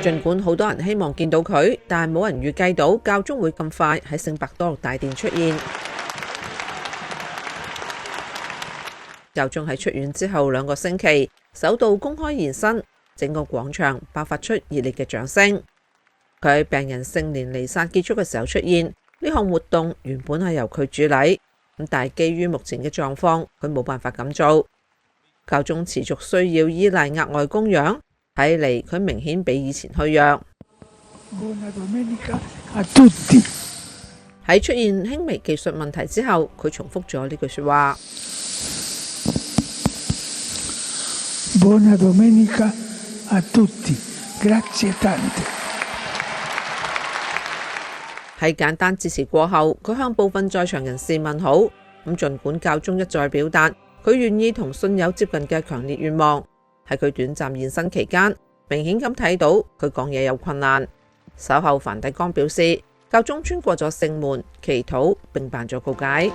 儘管好多人希望見到佢，但係冇人預計到教宗會咁快喺聖伯多祿大殿出現。教宗喺出院之後2個星期，首度公開現身，整個廣場爆發出熱烈嘅掌聲。佢喺病人聖年彌撒結束嘅時候出現，呢項活動原本係由佢主禮，但係基於目前嘅狀況，佢冇辦法咁做。教宗持續需要依賴額外供養，睇嚟佢明顯比以前虛弱。喺出現輕微技術問題之後，佢重複咗呢句說話。Buona domenica a tutti, grazie tante。喺簡單致辭過後，佢向部分在場人士問好。咁儘管教宗一再表達佢願意同信友接近嘅強烈願望，喺佢短暫現身期間，明顯咁睇到佢講嘢有困難。稍後梵蒂岡表示，教宗穿過咗聖門祈禱並辦咗告解。